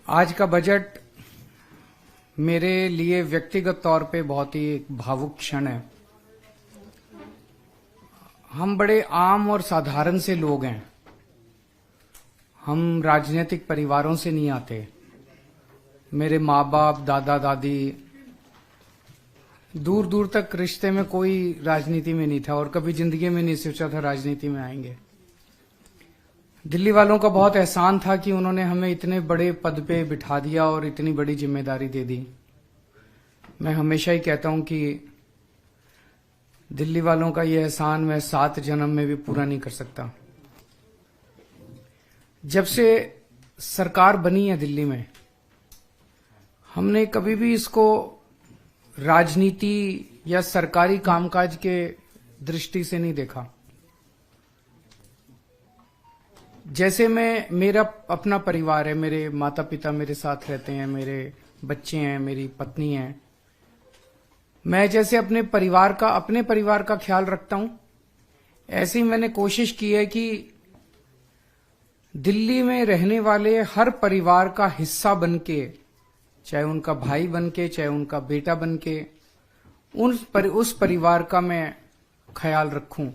आज का बजट मेरे लिए व्यक्तिगत तौर पे बहुत ही एक भावुक क्षण है। हम बड़े आम और साधारण से लोग हैं। हम राजनीतिक परिवारों से नहीं आते। मेरे माँ बाप, दादा दादी, दूर दूर तक रिश्ते में कोई राजनीति में नहीं था और कभी जिंदगी में नहीं सोचा था राजनीति में आएंगे। दिल्ली वालों का बहुत एहसान था कि उन्होंने हमें इतने बड़े पद पे बिठा दिया और इतनी बड़ी जिम्मेदारी दे दी। मैं हमेशा ही कहता हूं कि दिल्ली वालों का ये एहसान मैं 7 जन्म में भी पूरा नहीं कर सकता। जब से सरकार बनी है दिल्ली में, हमने कभी भी इसको राजनीति या सरकारी कामकाज के दृष्टि से नहीं देखा। जैसे मेरा अपना परिवार है, मेरे माता पिता मेरे साथ रहते हैं, मेरे बच्चे हैं, मेरी पत्नी है। मैं जैसे अपने परिवार का ख्याल रखता हूं, ऐसे ही मैंने कोशिश की है कि दिल्ली में रहने वाले हर परिवार का हिस्सा बनके, चाहे उनका भाई बनके, चाहे उनका बेटा बनके, उस परिवार का मैं ख्याल रखूं।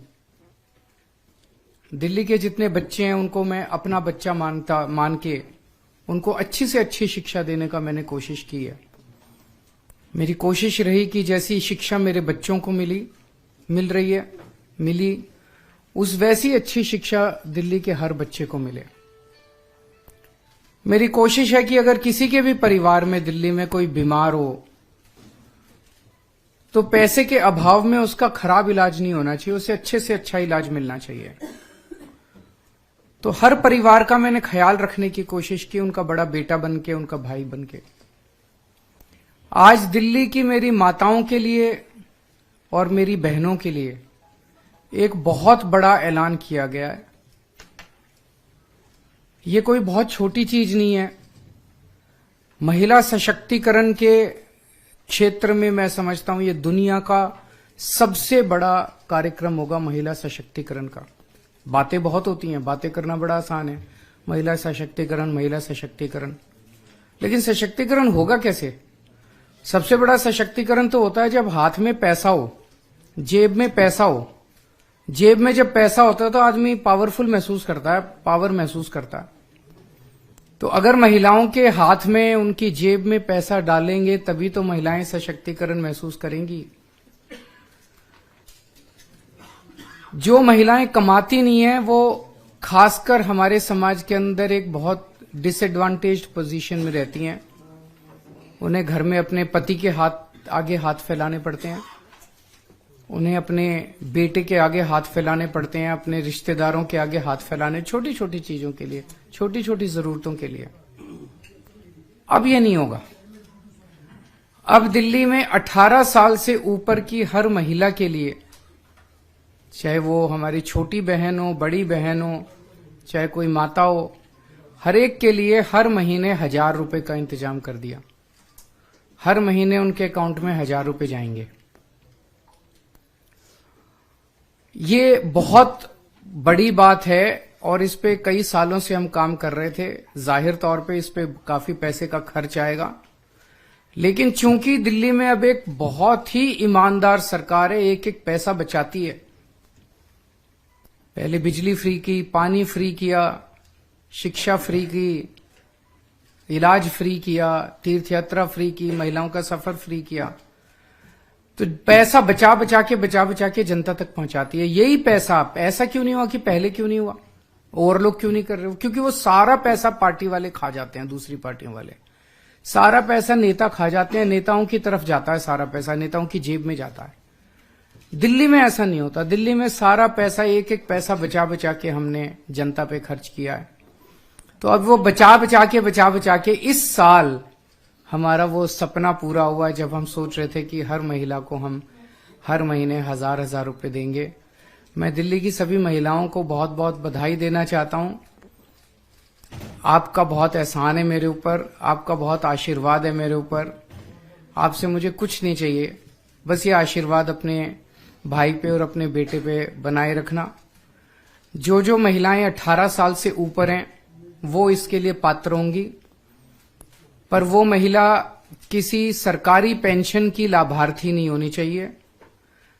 दिल्ली के जितने बच्चे हैं उनको मैं अपना बच्चा मान के उनको अच्छी से अच्छी शिक्षा देने का मैंने कोशिश की है। मेरी कोशिश रही कि जैसी शिक्षा मेरे बच्चों को मिली उस वैसी अच्छी शिक्षा दिल्ली के हर बच्चे को मिले। मेरी कोशिश है कि अगर किसी के भी परिवार में दिल्ली में कोई बीमार हो तो पैसे के अभाव में उसका खराब इलाज नहीं होना चाहिए, उसे अच्छे से अच्छा इलाज मिलना चाहिए। तो हर परिवार का मैंने ख्याल रखने की कोशिश की, उनका बड़ा बेटा बनके, उनका भाई बनके। आज दिल्ली की मेरी माताओं के लिए और मेरी बहनों के लिए एक बहुत बड़ा ऐलान किया गया है। ये कोई बहुत छोटी चीज नहीं है। महिला सशक्तिकरण के क्षेत्र में मैं समझता हूं ये दुनिया का सबसे बड़ा कार्यक्रम होगा महिला सशक्तिकरण का। बातें बहुत होती हैं, बातें करना बड़ा आसान है, महिला सशक्तिकरण, लेकिन सशक्तिकरण होगा कैसे? सबसे बड़ा सशक्तिकरण तो होता है जब हाथ में पैसा हो, जेब में पैसा हो। जेब में जब पैसा होता है तो आदमी पावरफुल महसूस करता है, पावर महसूस करता है। तो अगर महिलाओं के हाथ में, उनकी जेब में पैसा डालेंगे तभी तो महिलाएं सशक्तिकरण महसूस करेंगी। जो महिलाएं कमाती नहीं है वो खासकर हमारे समाज के अंदर एक बहुत डिसएडवांटेज्ड पोजीशन में रहती हैं। उन्हें घर में अपने पति के आगे हाथ फैलाने पड़ते हैं, उन्हें अपने बेटे के आगे हाथ फैलाने पड़ते हैं, अपने रिश्तेदारों के आगे हाथ फैलाने, छोटी छोटी चीजों के लिए, छोटी छोटी जरूरतों के लिए। अब ये नहीं होगा। अब दिल्ली में 18 साल से ऊपर की हर महिला के लिए, चाहे वो हमारी छोटी बहन हो, बड़ी बहन हो, चाहे कोई माता हो, हर एक के लिए हर महीने 1000 रुपए का इंतजाम कर दिया। हर महीने उनके अकाउंट में 1000 रुपए जाएंगे। ये बहुत बड़ी बात है और इस पे कई सालों से हम काम कर रहे थे। जाहिर तौर पे इस पे काफी पैसे का खर्च आएगा, लेकिन चूंकि दिल्ली में अब एक बहुत ही ईमानदार सरकार है, एक एक पैसा बचाती है। पहले बिजली फ्री की, पानी फ्री किया, शिक्षा फ्री की, इलाज फ्री किया, तीर्थ यात्रा फ्री की, महिलाओं का सफर फ्री किया। तो पैसा बचा बचा के जनता तक पहुंचाती है। यही पैसा, ऐसा क्यों नहीं हुआ कि पहले क्यों नहीं हुआ, और लोग क्यों नहीं कर रहे हो? क्योंकि वो सारा पैसा पार्टी वाले खा जाते हैं, दूसरी पार्टियों वाले सारा पैसा नेता खा जाते हैं, नेताओं की तरफ जाता है, सारा पैसा नेताओं की जेब में जाता है। दिल्ली में ऐसा नहीं होता। दिल्ली में सारा पैसा, एक एक पैसा बचा के हमने जनता पे खर्च किया है। तो अब वो बचा के इस साल हमारा वो सपना पूरा हुआ जब हम सोच रहे थे कि हर महिला को हम हर महीने 1000 रुपए देंगे। मैं दिल्ली की सभी महिलाओं को बहुत बहुत बधाई देना चाहता हूं। आपका बहुत एहसान है मेरे ऊपर, आपका बहुत आशीर्वाद है मेरे ऊपर। आपसे मुझे कुछ नहीं चाहिए, बस ये आशीर्वाद अपने भाई पे और अपने बेटे पे बनाए रखना। जो महिलाएं 18 साल से ऊपर हैं वो इसके लिए पात्र होंगी। पर वो महिला किसी सरकारी पेंशन की लाभार्थी नहीं होनी चाहिए,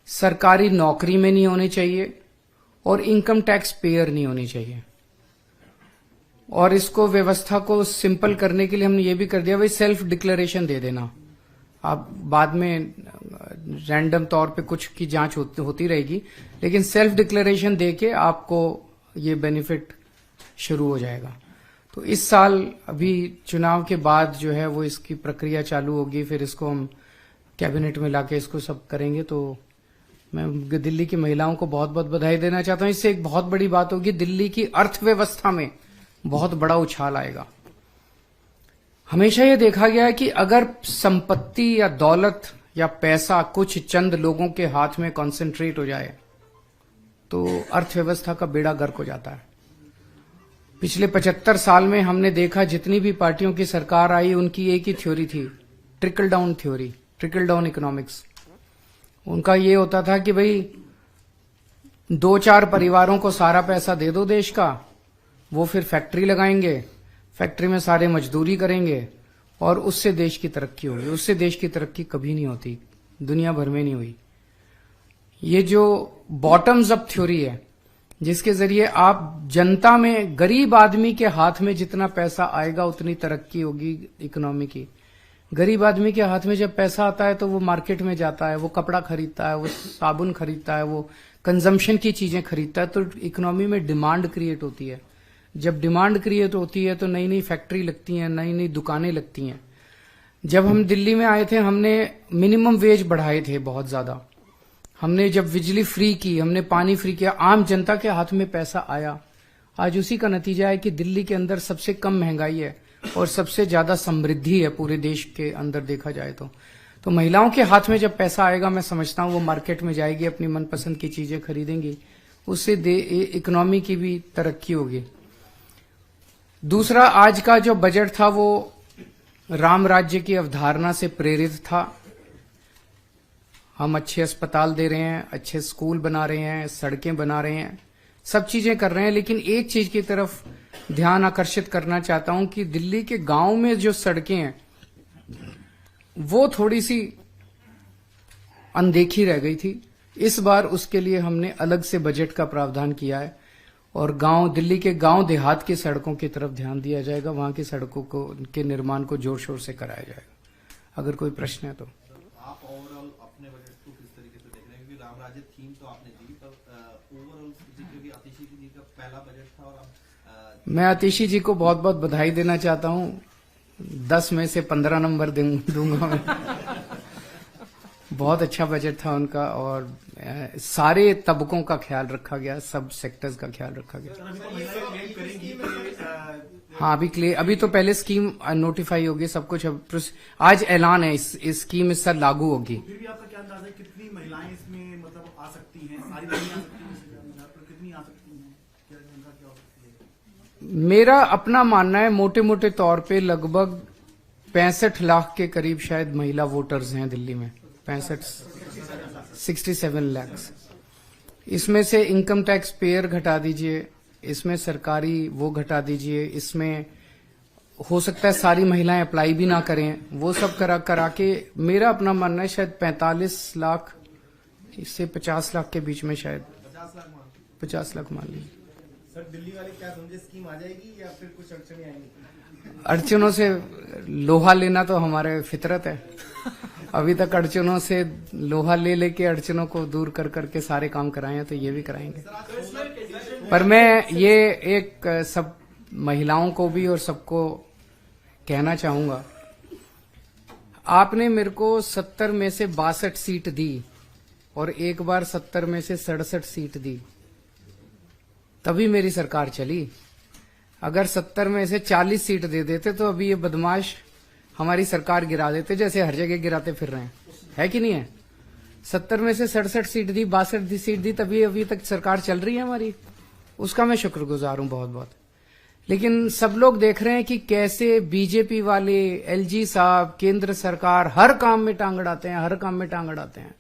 सरकारी नौकरी में नहीं होनी चाहिए और इनकम टैक्स पेयर नहीं होनी चाहिए। और इसको व्यवस्था को सिंपल करने के लिए हमने ये भी कर दिया, भाई सेल्फ डिक्लेरेशन दे देना। आप बाद में रैंडम तौर पे कुछ की जांच होती रहेगी, लेकिन सेल्फ डिक्लेरेशन देके आपको ये बेनिफिट शुरू हो जाएगा। तो इस साल अभी चुनाव के बाद जो है वो इसकी प्रक्रिया चालू होगी, फिर इसको हम कैबिनेट में लाके इसको सब करेंगे। तो मैं दिल्ली की महिलाओं को बहुत बहुत बधाई देना चाहता हूं। इससे एक बहुत बड़ी बात होगी, दिल्ली की अर्थव्यवस्था में बहुत बड़ा उछाल आएगा। हमेशा ये देखा गया है कि अगर संपत्ति या दौलत या पैसा कुछ चंद लोगों के हाथ में कॉन्सेंट्रेट हो जाए तो अर्थव्यवस्था का बेड़ा गर्क हो जाता है। पिछले 75 साल में हमने देखा जितनी भी पार्टियों की सरकार आई उनकी एक ही थ्योरी थी, trickle down theory, trickle down economics. उनका ये होता था कि भाई 2-4 परिवारों को सारा पैसा दे दो देश का, वो फिर फैक्ट्री लगाएंगे, फैक्ट्री में सारे मजदूरी करेंगे और उससे देश की तरक्की होगी। उससे देश की तरक्की कभी नहीं होती, दुनिया भर में नहीं हुई। ये जो बॉटम्स अप थ्योरी है, जिसके जरिए आप जनता में, गरीब आदमी के हाथ में जितना पैसा आएगा उतनी तरक्की होगी इकोनॉमी की। गरीब आदमी के हाथ में जब पैसा आता है तो वो मार्केट में जाता है, वो कपड़ा खरीदता है, वो साबुन खरीदता है, वो कंजम्पशन की चीजें खरीदता है, तो इकोनॉमी में डिमांड क्रिएट होती है। जब डिमांड क्रिएट होती है तो नई नई फैक्ट्री लगती हैं, नई नई दुकानें लगती हैं। जब हम दिल्ली में आए थे हमने मिनिमम वेज बढ़ाए थे बहुत ज्यादा। हमने जब बिजली फ्री की, हमने पानी फ्री किया, आम जनता के हाथ में पैसा आया। आज उसी का नतीजा है कि दिल्ली के अंदर सबसे कम महंगाई है और सबसे ज्यादा समृद्धि है पूरे देश के अंदर देखा जाए तो महिलाओं के हाथ में जब पैसा आएगा, मैं समझता हूं वो मार्केट में जाएगी, अपनी मनपसंद की चीजें खरीदेंगी, उससे इकोनॉमी की भी तरक्की होगी। दूसरा, आज का जो बजट था वो राम राज्य की अवधारणा से प्रेरित था। हम अच्छे अस्पताल दे रहे हैं, अच्छे स्कूल बना रहे हैं, सड़कें बना रहे हैं, सब चीजें कर रहे हैं, लेकिन एक चीज की तरफ ध्यान आकर्षित करना चाहता हूं कि दिल्ली के गांव में जो सड़कें हैं वो थोड़ी सी अनदेखी रह गई थी। इस बार उसके लिए हमने अलग से बजट का प्रावधान किया है और दिल्ली के गांव देहात की सड़कों की तरफ ध्यान दिया जाएगा, वहां की सड़कों के निर्माण को जोर शोर से कराया जाएगा। अगर कोई प्रश्न है तो आप ओवरऑल अपने बजट को किस तरीके से देख रहे हैं? क्योंकि राम राज्य थीम तो आपने दी, पर ओवरऑल क्योंकि आतिशी जी का पहला बजट था और मैं आतिशी जी को बहुत बहुत बधाई देना चाहता हूं। 10 में से 15 नंबर दूंगा मैं। बहुत अच्छा बजट था उनका और सारे तबकों का ख्याल रखा गया, सब सेक्टर्स का ख्याल रखा गया। हाँ, अभी तो पहले स्कीम नोटिफाई होगी, सब कुछ आज ऐलान है, इस स्कीम इस साल लागू होगी। फिर भी आपका क्या अंदाजा है कितनी महिलाएं इसमें मतलब आ सकती हैं? सारी महिलाएं आ सकती हैं? कितनी आ सकती हैं? क्या हो सकती है? मेरा अपना मानना है मोटे मोटे तौर पे लगभग 65 लाख के करीब शायद महिला वोटर्स हैं दिल्ली में। 67 लाख। इसमें से इनकम टैक्स पेयर घटा दीजिए, इसमें सरकारी वो घटा दीजिए, इसमें हो सकता है सारी महिलाएं अप्लाई भी ना करें, वो सब करा के मेरा अपना मानना है शायद 45 लाख इससे 50 लाख के बीच में, शायद 50 लाख मान लीजिए। सर, दिल्ली वाले क्या समझे, स्कीम आ जाएगी या फिर कुछ अड़चने आएंगी? अड़चनों से लोहा लेना तो हमारे फितरत है। अभी तक अड़चनों से लोहा लेके अड़चनों को दूर कर करके सारे काम कराए हैं, तो ये भी कराएंगे। पर मैं ये एक सब महिलाओं को भी और सबको कहना चाहूंगा, आपने मेरे को 70 में से 62 सीट दी और एक बार 70 में से 67 सीट दी, तभी मेरी सरकार चली। अगर 70 में से 40 सीट दे देते तो अभी ये बदमाश हमारी सरकार गिरा देते, जैसे हर जगह गिराते फिर रहे हैं, है कि नहीं है? 70 में से 67 सीट दी, 62 सीट दी, तभी अभी तक सरकार चल रही है हमारी। उसका मैं शुक्रगुजार हूं बहुत बहुत। लेकिन सब लोग देख रहे हैं कि कैसे बीजेपी वाले, एलजी साहब, केंद्र सरकार हर काम में टांग अड़ाते हैं, हर काम में टांग अड़ाते हैं।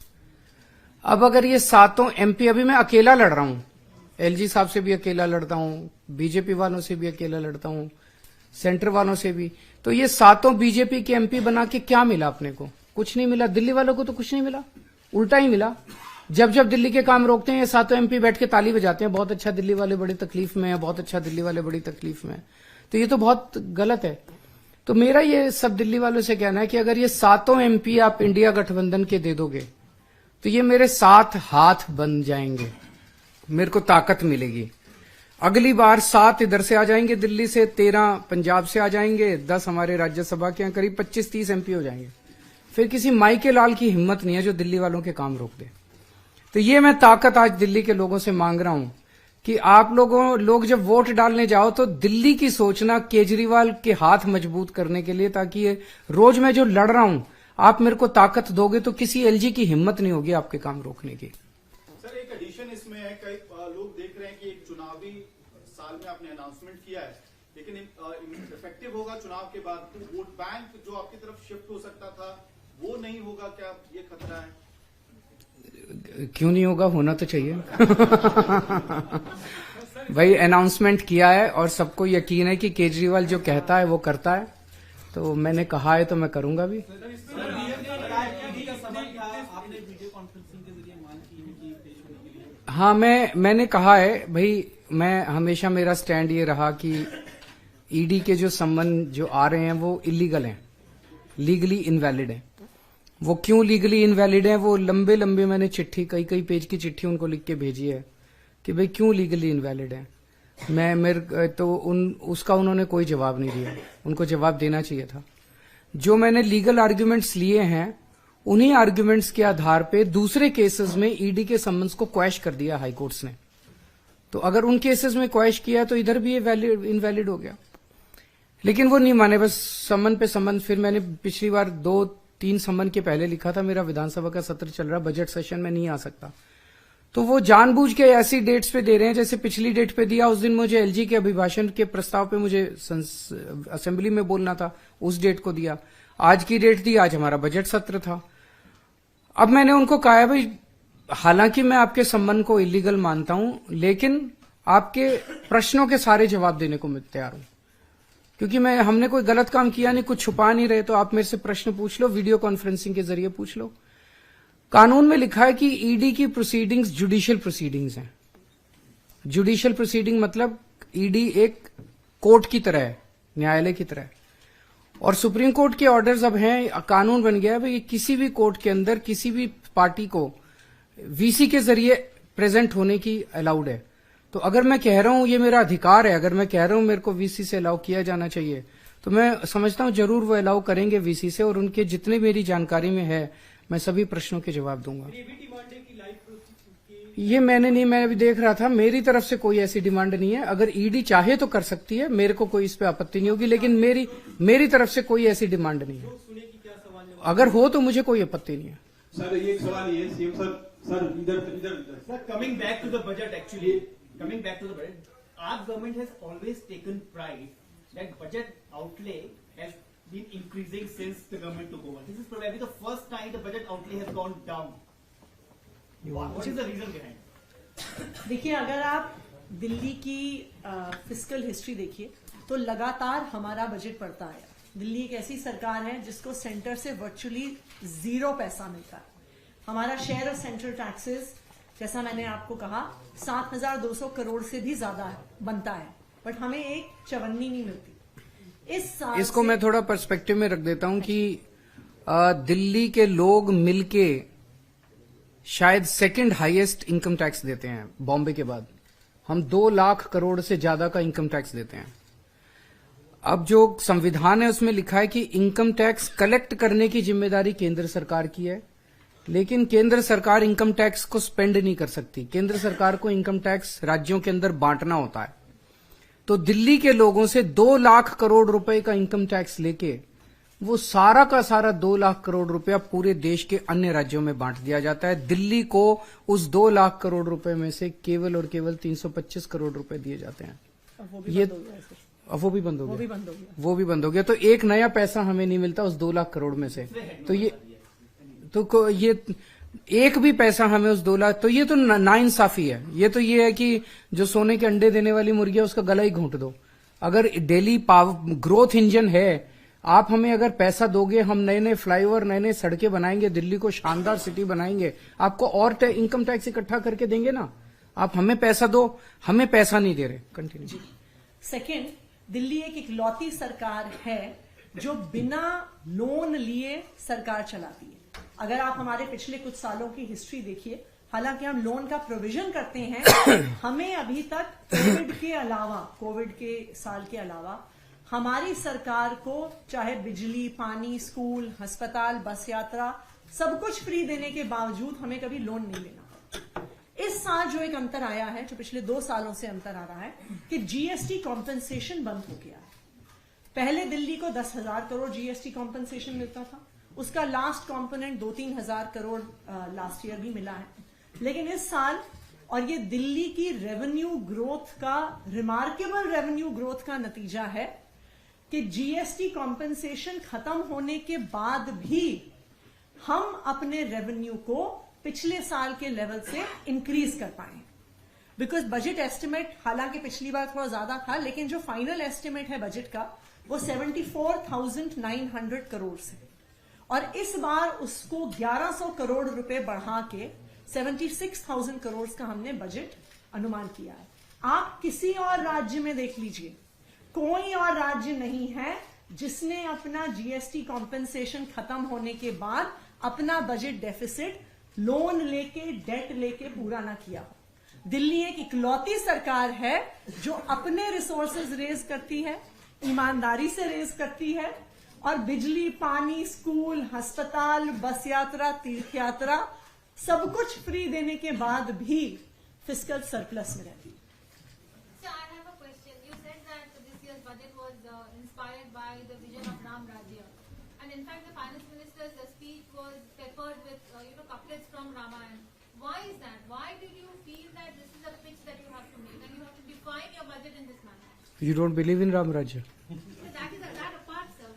अब अगर ये 7 एमपी, अभी मैं अकेला लड़ रहा हूं, एलजी साहब से भी अकेला लड़ता हूं, बीजेपी वालों से भी अकेला लड़ता हूं, सेंटर वालों से भी, तो ये 7 बीजेपी के एमपी बना के क्या मिला अपने को? कुछ नहीं मिला। दिल्ली वालों को तो कुछ नहीं मिला, उल्टा ही मिला। जब जब दिल्ली के काम रोकते हैं ये 7 एमपी बैठ के ताली बजाते हैं, बहुत अच्छा दिल्ली वाले बड़ी तकलीफ में है, बहुत अच्छा दिल्ली वाले बड़ी तकलीफ में है। तो ये तो बहुत गलत है। तो मेरा ये सब दिल्ली वालों से कहना है कि अगर ये 7 एमपी आप इंडिया गठबंधन के दे दोगे तो ये मेरे 7 हाथ बन जाएंगे, मेरे को ताकत मिलेगी। अगली बार 7 इधर से आ जाएंगे दिल्ली से, 13 पंजाब से आ जाएंगे, 10 हमारे राज्यसभा के यहाँ, करीब 25-30 एमपी हो जाएंगे। फिर किसी माई के लाल की हिम्मत नहीं है जो दिल्ली वालों के काम रोक दे। तो ये मैं ताकत आज दिल्ली के लोगों से मांग रहा हूं कि आप लोग जब वोट डालने जाओ तो दिल्ली की सोचना केजरीवाल के हाथ मजबूत करने के लिए, ताकि ये रोज मैं जो लड़ रहा हूं आप मेरे को ताकत दोगे तो किसी एलजी की हिम्मत नहीं होगी आपके काम रोकने की। सर एक एडिशन इसमें है, कई लोग देख रहे हैं कि एक चुनावी साल में आपने अनाउंसमेंट किया है, लेकिन इफेक्टिव होगा चुनाव के बाद, तो वोट बैंक जो आपकी तरफ शिफ्ट हो सकता था वो नहीं होगा, क्या ये खतरा है? क्यों नहीं होगा, होना तो चाहिए। भाई अनाउंसमेंट किया है और सबको यकीन है कि केजरीवाल जो कहता है वो करता है, तो मैंने कहा है तो मैं करूंगा भी। हाँ, मैंने कहा है भाई, मैं हमेशा मेरा स्टैंड ये रहा कि ईडी के जो सम्मन जो आ रहे हैं वो इलीगल हैं, लीगली इनवैलिड हैं। वो क्यों लीगली इनवैलिड हैं, वो लंबे लंबे मैंने चिट्ठी, कई पेज की चिट्ठी उनको लिख के भेजी है कि भाई क्यों लीगली इनवैलिड है। उसका उन्होंने कोई जवाब नहीं दिया, उनको जवाब देना चाहिए था। जो मैंने लीगल आर्ग्यूमेंट्स लिए हैं उन्हीं आर्ग्यूमेंट्स के आधार पे दूसरे केसेस में ईडी के सम्मन्स को क्वैश कर दिया हाई कोर्ट्स ने। तो अगर उन केसेस में क्वैश किया तो इधर भी ये इनवैलिड हो गया, लेकिन वो नहीं माने, बस सम्मन पे सम्मन। फिर मैंने पिछली बार 2-3 सम्मन के पहले लिखा था मेरा विधानसभा का सत्र चल रहा, बजट सेशन में नहीं आ सकता, तो वो जानबूझ के ऐसी डेट्स पे दे रहे हैं। जैसे पिछली डेट पे दिया, उस दिन मुझे एलजी के अभिभाषण के प्रस्ताव पे मुझे असेंबली में बोलना था, उस डेट को दिया। आज की डेट दी, आज हमारा बजट सत्र था। अब मैंने उनको कहा है भाई, हालांकि मैं आपके सम्मन को इलीगल मानता हूं, लेकिन आपके प्रश्नों के सारे जवाब देने को मैं तैयार हूं, क्योंकि हमने कोई गलत काम किया नहीं, कुछ छुपा नहीं रहे। तो आप मेरे से प्रश्न पूछ लो, वीडियो कॉन्फ्रेंसिंग के जरिए पूछ लो। कानून में लिखा है कि ईडी की प्रोसीडिंग्स जुडिशियल प्रोसीडिंग्स हैं। जुडिशियल प्रोसीडिंग मतलब ईडी एक कोर्ट की तरह है, न्यायालय की तरह है। और सुप्रीम कोर्ट के ऑर्डर्स अब हैं, कानून बन गया है भाई, किसी भी कोर्ट के अंदर किसी भी पार्टी को वीसी के जरिए प्रेजेंट होने की अलाउड है। तो अगर मैं कह रहा हूं ये मेरा अधिकार है, अगर मैं कह रहा हूं मेरे को वीसी से अलाउ किया जाना चाहिए, तो मैं समझता हूं जरूर वो अलाउ करेंगे वीसी से, और उनके जितने मेरी जानकारी में है मैं सभी प्रश्नों के जवाब दूंगा। ये मैं अभी देख रहा था, मेरी तरफ से कोई ऐसी डिमांड नहीं है। अगर ईडी चाहे तो कर सकती है, मेरे को कोई इस पे आपत्ति नहीं होगी, लेकिन मेरी तरफ से कोई ऐसी डिमांड नहीं है। अगर हो तो मुझे कोई आपत्ति नहीं है। सर ये एक सवाल ये सीएम सर इधर coming back to the budget, actually coming back to the budget, our government has always taken pride that budget outlay has been increasing since the government took over. This is probably the first time the budget outlay has gone down. What is the reason behind? देखिए, अगर आप दिल्ली की fiscal history देखिए तो लगातार हमारा budget बढ़ता है। दिल्ली एक ऐसी सरकार है जिसको सेंटर से वर्चुअली 0 पैसा मिलता है। हमारा शेयर ऑफ सेंट्रल टैक्सेस, जैसा मैंने आपको कहा, 7,200 करोड़ से भी ज्यादा बनता है, बट हमें एक चवन्नी नहीं मिलती। इस साल इसको मैं थोड़ा पर्सपेक्टिव में रख देता हूं कि दिल्ली के लोग मिलके शायद सेकंड हाईएस्ट इनकम टैक्स देते हैं बॉम्बे के बाद। हम 2 लाख करोड़ से ज्यादा का इनकम टैक्स देते हैं। अब जो संविधान है उसमें लिखा है कि इनकम टैक्स कलेक्ट करने की जिम्मेदारी केंद्र सरकार की है, लेकिन केंद्र सरकार इनकम टैक्स को स्पेंड नहीं कर सकती। केंद्र सरकार को इनकम टैक्स राज्यों के अंदर बांटना होता है। तो दिल्ली के लोगों से 2 लाख करोड़ रुपए का इनकम टैक्स लेके वो सारा का सारा 2 लाख करोड़ रुपया पूरे देश के अन्य राज्यों में बांट दिया जाता है। दिल्ली को उस 2 लाख करोड़ रुपए में से केवल और केवल 325 करोड़ रुपए दिए जाते हैं। ये अब वो भी बंद हो गया। तो एक नया पैसा हमें नहीं मिलता उस 2 लाख करोड़ में से। तो ये एक भी पैसा हमें उस 2 लाख, तो ये तो नाइंसाफी है। ये तो ये है कि जो सोने के अंडे देने वाली मुर्गी है उसका गला ही घोंट दो। अगर डेली ग्रोथ इंजन है, आप हमें अगर पैसा दोगे, हम नए नए फ्लाईओवर, नए नए सड़कें बनाएंगे, दिल्ली को शानदार सिटी बनाएंगे, आपको और इनकम टैक्स इकट्ठा करके देंगे ना। आप हमें पैसा दो, हमें पैसा नहीं दे रहे। कंटिन्यू। सेकेंड, दिल्ली एक इकलौती सरकार है जो बिना लोन लिए सरकार चलाती है। अगर आप हमारे पिछले कुछ सालों की हिस्ट्री देखिए, हालांकि हम लोन का प्रोविजन करते हैं, हमें अभी तक कोविड के साल के अलावा हमारी सरकार को चाहे बिजली, पानी, स्कूल, अस्पताल, बस यात्रा सब कुछ फ्री देने के बावजूद हमें कभी लोन नहीं लेना पड़ा। इस साल जो एक अंतर आया है, जो पिछले 2 सालों से अंतर आ रहा है कि जीएसटी कॉम्पेंसेशन बंद हो गया है। पहले दिल्ली को 10,000 करोड़ जीएसटी कॉम्पेंसेशन मिलता था, उसका लास्ट कंपोनेंट 2-3 हजार करोड़ लास्ट ईयर भी मिला है। लेकिन इस साल, और ये दिल्ली की रेवेन्यू ग्रोथ का, रिमार्केबल रेवेन्यू ग्रोथ का नतीजा है कि जीएसटी कॉम्पेंसेशन खत्म होने के बाद भी हम अपने रेवेन्यू को पिछले साल के लेवल से इंक्रीज कर पाए। बिकॉज बजट एस्टिमेट, हालांकि पिछली बार थोड़ा ज्यादा था, लेकिन जो फाइनल एस्टिमेट है बजट का वो 74,900 करोड़ से, और इस बार उसको 1100 करोड़ रुपए बढ़ा के 76,000 करोड़ का हमने बजट अनुमान किया है। आप किसी और राज्य में देख लीजिए, कोई और राज्य नहीं है जिसने अपना जीएसटी कॉम्पेंसेशन खत्म होने के बाद अपना बजट डेफिसिट लोन लेके, डेट लेके पूरा ना किया हो। दिल्ली एक इकलौती सरकार है जो अपने रिसोर्सेज रेज करती है, ईमानदारी से रेज करती है, और बिजली, पानी, स्कूल, अस्पताल, बस यात्रा, तीर्थ यात्रा सब कुछ फ्री देने के बाद भी फिस्कल सरप्लस में रहती है। So I have a question. You said that this year's budget was inspired by the vision of Ram Rajya, and in fact, the finance minister's speech was peppered with couplets from Ramayana. Why is that? Why did you feel that this is a pitch that you have to make and you have to define your budget in this manner? You don't believe in Ram Rajya? So that is that apart, sir.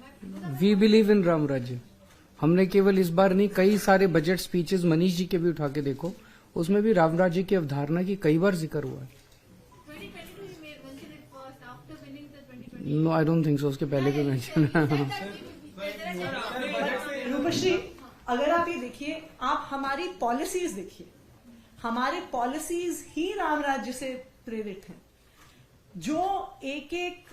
We believe in Ram Rajya. हमने केवल इस बार नहीं, कई सारे budget speeches Manish ji के भी उठा के देखो, उसमें भी राम राज्य की अवधारणा की कई बार जिक्र हुआ है। 2022 you mentioned it first after winning the 2020. No, I don't think so, उसके पहले भी मेंशन। रूपश्री, अगर आप ये देखिए, आप हमारी पॉलिसीज देखिए, हमारे पॉलिसीज ही राम राज्य से प्रेरित हैं, जो एक एक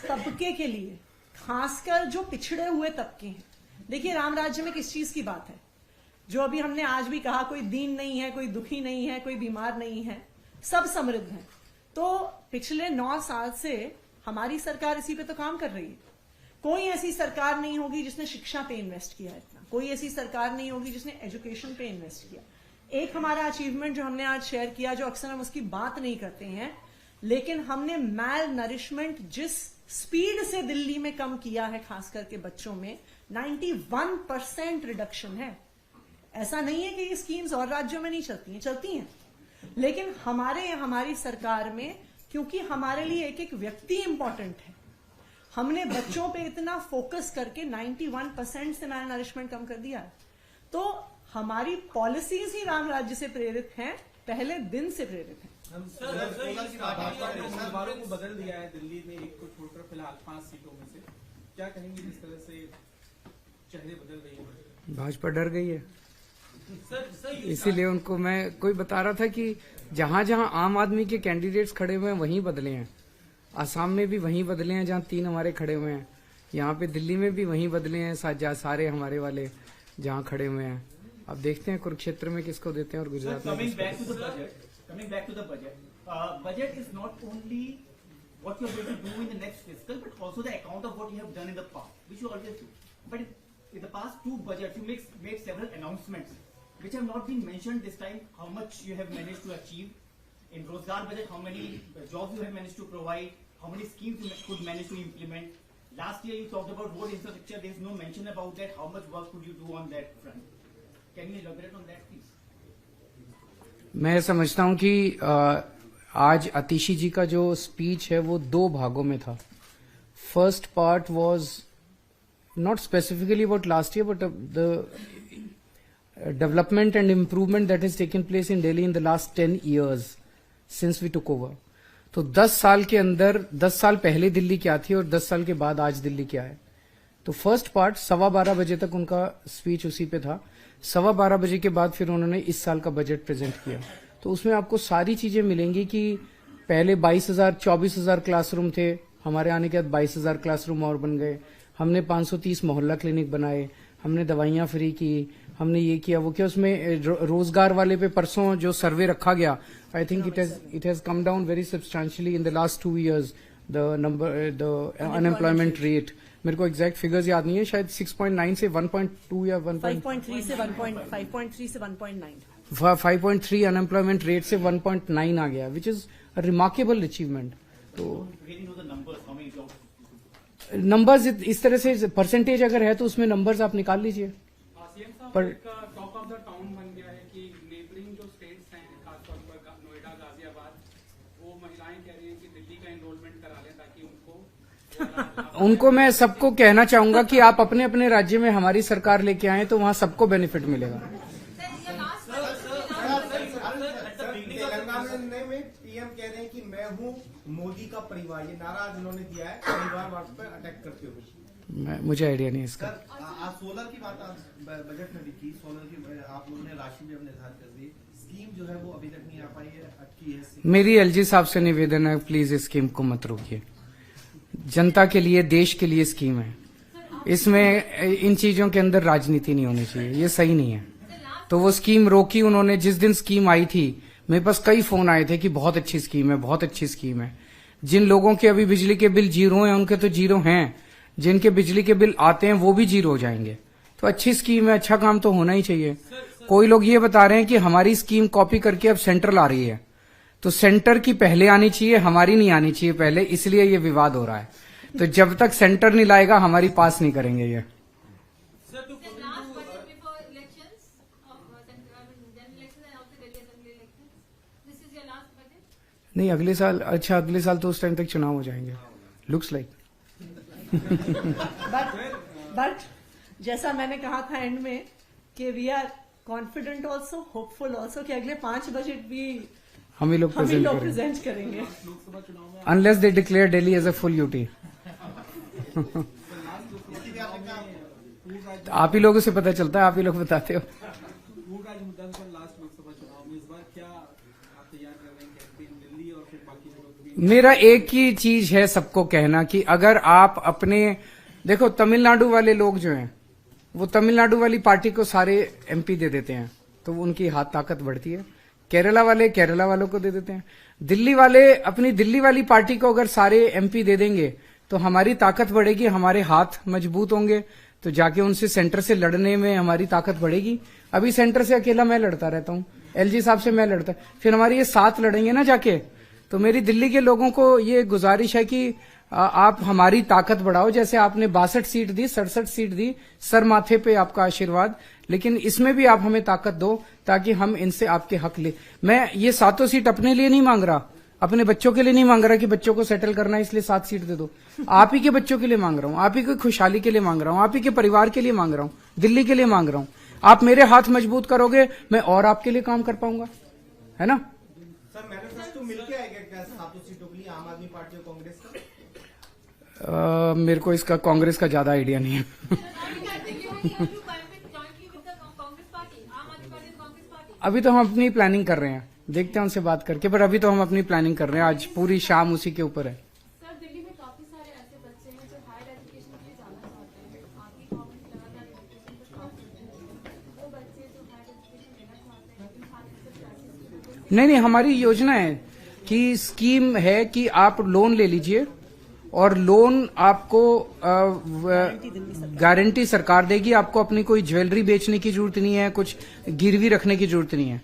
तबके के लिए, खासकर जो पिछड़े हुए तबके हैं। देखिए, राम राज्य में किस चीज की बात है, जो अभी हमने आज भी कहा, कोई दीन नहीं है, कोई दुखी नहीं है, कोई बीमार नहीं है, सब समृद्ध हैं। तो पिछले 9 साल से हमारी सरकार इसी पे तो काम कर रही है। कोई ऐसी सरकार नहीं होगी जिसने शिक्षा पे इन्वेस्ट किया इतना, कोई ऐसी सरकार नहीं होगी जिसने एजुकेशन पे इन्वेस्ट किया। एक हमारा अचीवमेंट जो हमने आज शेयर किया, जो अक्सर हम उसकी बात नहीं करते हैं, लेकिन हमने मैल नरिशमेंट जिस स्पीड से दिल्ली में कम किया है, खास करके बच्चों में 91% रिडक्शन है। ऐसा नहीं है कि ये स्कीम्स और राज्यों में नहीं चलती हैं, चलती हैं, लेकिन हमारी सरकार में, क्योंकि हमारे लिए एक एक व्यक्ति इंपॉर्टेंट है, हमने बच्चों पे इतना फोकस करके 91% से मैल नरिशमेंट कम कर दिया है। तो हमारी पॉलिसीज ही राम राज्य से प्रेरित हैं, पहले दिन से प्रेरित हैं। उम्मीदवारों को बदल दिया है दिल्ली में, एक को छोड़कर फिलहाल 5 सीटों में से, क्या कहेंगे जिस तरह से चेहरे बदल रही है? भाजपा डर गई है, इसीलिए उनको, मैं कोई बता रहा था कि जहां जहां आम आदमी के कैंडिडेट्स खड़े हुए हैं वहीं बदले हैं, आसाम में भी वहीं बदले हैं जहां 3 हमारे खड़े हुए हैं, यहाँ पे दिल्ली में भी वहीं बदले हैं, सारे हमारे वाले जहां खड़े हुए हैं। अब देखते हैं कुरुक्षेत्र में किसको देते हैं और गुजरात में Coming back to the budget, budget is not only what you are going to do in the next fiscal, but also the account of what you have done in the past, which you always do. But in the past 2 budgets, you made several announcements, which have not been mentioned this time. How much you have managed to achieve in Rozgar budget? How many jobs you have managed to provide? How many schemes you could manage to implement? Last year you talked about road infrastructure. There is no mention about that. How much work could you do on that front? Can you elaborate on that, please? मैं समझता हूं कि आज आतिशी जी का जो speech है वो 2 भागों में था। First part was not specifically about last year, but the development and improvement that has taken place in Delhi in the last 10 years since we took over. तो 10 साल के अंदर, 10 साल पहले दिल्ली क्या थी और 10 साल के बाद आज दिल्ली क्या है। तो फर्स्ट पार्ट 12:15 बजे तक उनका स्पीच उसी पे था। 12:15 बजे के बाद फिर उन्होंने इस साल का बजट प्रेजेंट किया। तो उसमें आपको सारी चीजें मिलेंगी कि पहले 24,000 क्लासरूम थे, हमारे आने के बाद 22,000 क्लासरूम और बन गए। हमने 530 मोहल्ला क्लिनिक बनाए, हमने दवाइयां फ्री की, हमने ये किया वो किया। उसमें रोजगार वाले पे परसों जो सर्वे रखा गया, I think it has come down very substantially in the last 2 years the unemployment rate. मेरे को एग्जैक्ट फिगर्स याद नहीं है, शायद 6.9 से 1.2 या 5.3 से 1.9 5.3 अनएम्प्लॉयमेंट रेट से 1.9 आ गया, which is a remarkable achievement. तो Really know the numbers, how many jobs? Numbers इस तरह से परसेंटेज अगर है तो उसमें नंबर्स आप निकाल लीजिए। सीएम साहब पर- एक टॉक ऑफ द टाउन बन गया है कि नेबरिंग जो स्टेट्स हैं, खासतौर पर नोएडा, गाजियाबाद, वो महिलाएं कह रही हैं कि दिल्ली का एनरोलमेंट करा लें ताकि उनको मैं सबको कहना चाहूंगा कि आप अपने अपने राज्य में हमारी सरकार लेके आए तो वहां सबको बेनिफिट मिलेगा। तेलंगाना में पीएम कह रहे हैं कि मैं हूं मोदी का परिवार, ये नारा आज उन्होंने दिया है परिवारवाद पर अटैक करते हुए। मुझे आइडिया नहीं इसका। सर आज सोलर की बात आज बजट में भी की, सोलर की आप लोगों ने राशि भी अब निर्धारित कर दी, स्कीम जो है वो अभी तक नहीं आ पाई है, अटकी है। मेरी एलजी साहब से निवेदन है, प्लीज इस स्कीम को मत रोकिए। जनता के लिए, देश के लिए स्कीम है, इसमें इन चीजों के अंदर राजनीति नहीं होनी चाहिए, ये सही नहीं है। तो वो स्कीम रोकी उन्होंने। जिस दिन स्कीम आई थी मेरे पास कई फोन आए थे कि बहुत अच्छी स्कीम है, बहुत अच्छी स्कीम है। जिन लोगों के अभी बिजली के बिल जीरो हैं उनके तो जीरो हैं, जिनके बिजली के बिल आते हैं वो भी जीरो हो जाएंगे। तो अच्छी स्कीम है, अच्छा काम तो होना ही चाहिए। कोई लोग ये बता रहे हैं कि हमारी स्कीम कॉपी करके अब सेंट्रल आ रही है, तो सेंटर की पहले आनी चाहिए, हमारी नहीं आनी चाहिए पहले, इसलिए ये विवाद हो रहा है। तो जब तक सेंटर नहीं लाएगा हमारी पास नहीं करेंगे ये। Last budget before elections of general elections and also Delhi Assembly elections. This is your last budget. नहीं, अगले साल, अच्छा अगले साल तो उस टाइम तक चुनाव हो जाएंगे, लुक्स लाइक। बट जैसा मैंने कहा था एंड में कि we are confident also, hopeful also कि अगले 5 बजट भी हम ही लोग हम ही लोग प्रेजेंट प्रेजेंट करेंगे। लोकसभा चुनाव में unless they declare Delhi as a full UT. आप ही लोगों से पता चलता है, आप ही लोग बताते हो। पूर्ण राज्य मुद्दा पर लास्ट लोकसभा चुनाव में इस बार क्या आप तैयार कर रहे हैं कैंपेन दिल्ली और फिर बाकी जगहों भी? मेरा एक ही चीज है सबको कहना कि अगर आप अपने, देखो तमिलनाडु वाले लोग जो हैं वो तमिलनाडु वाली पार्टी को सारे एमपी दे देते हैं तो उनकी हाथ ताकत बढ़ती है। केरला वाले केरला वालों को दे देते हैं। दिल्ली वाले अपनी दिल्ली वाली पार्टी को अगर सारे एमपी दे देंगे तो हमारी ताकत बढ़ेगी, हमारे हाथ मजबूत होंगे, तो जाके उनसे सेंटर से लड़ने में हमारी ताकत बढ़ेगी। अभी सेंटर से अकेला मैं लड़ता रहता हूँ, एलजी साहब से मैं लड़ता, फिर हमारी ये साथ लड़ेंगे ना जाके। तो मेरी दिल्ली के लोगों को ये गुजारिश है कि आप हमारी ताकत बढ़ाओ। जैसे आपने 62 सीट दी, 67 सीट दी, सर माथे पे आपका आशीर्वाद, लेकिन इसमें भी आप हमें ताकत दो ताकि हम इनसे आपके हक ले। मैं ये 7 सीट अपने लिए नहीं मांग रहा, अपने बच्चों के लिए नहीं मांग रहा कि बच्चों को सेटल करना है इसलिए 7 सीट दे दो। आप ही के बच्चों के लिए मांग रहा हूँ, आप ही की खुशहाली के लिए मांग रहा हूँ, आप ही के परिवार के लिए मांग रहा हूँ, दिल्ली के लिए मांग रहा हूँ। आप मेरे हाथ मजबूत करोगे मैं और आपके लिए काम कर पाऊंगा, है ना। सर मैनिफेस्टो मिलके आएगा क्या 7 सीटों के लिए आम आदमी पार्टी और कांग्रेस का? मेरे को इसका कांग्रेस का ज्यादा आइडिया नहीं है। अभी तो हम अपनी प्लानिंग कर रहे हैं, देखते हैं उनसे बात करके, पर अभी तो हम अपनी प्लानिंग कर रहे हैं। आज पूरी शाम उसी के ऊपर है। सर दिल्ली में काफी सारे ऐसे बच्चे हैं जो हायर एजुकेशन के लिए जाना चाहते हैं, आपकी गवर्नमेंट लगातार एजुकेशन पर काम करती है, वो बच्चे जो हायर एजुकेशन लेना चाहते हैं लेकिन खाली नहीं, हमारी योजना है कि स्कीम है कि आप लोन ले लीजिए और लोन आपको गारंटी सरकार देगी। आपको अपनी कोई ज्वेलरी बेचने की जरूरत नहीं है, कुछ गिरवी रखने की जरूरत नहीं है।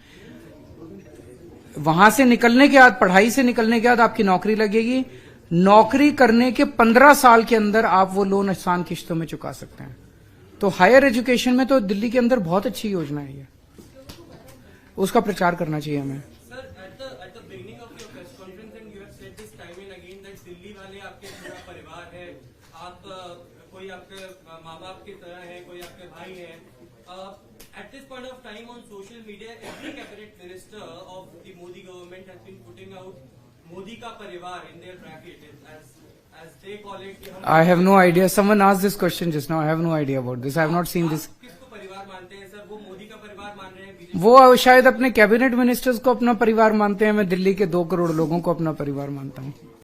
वहां से निकलने के बाद, पढ़ाई से निकलने के बाद आपकी नौकरी लगेगी। नौकरी करने के 15 साल के अंदर आप वो लोन आसान किश्तों में चुका सकते हैं। तो हायर एजुकेशन में तो दिल्ली के अंदर बहुत अच्छी योजना है ये, उसका प्रचार करना चाहिए हमें। Sir, at the beginning of your press conference, and you have said this time and again that Delhi वाले आपके पूरा परिवार है, आप कोई आपके माँ बाप की तरह है, कोई आपके भाई है। At this point of time on social media, every cabinet minister of the Modi government has been putting out Modi ka parivar in their bracket as they call it कि हम I have no idea. Someone asked this question just now. I have no idea about this. I have not seen this. आप किसको परिवार मानते हैं sir? वो मोदी का परिवार मान रहे हैं, बीजेपी वो शायद अपने कैबिनेट मिनिस्टर्स को अपना परिवार मानते हैं. मैं दिल्ली के 2 करोड़ लोगों को अपना परिवार मानता हूँ.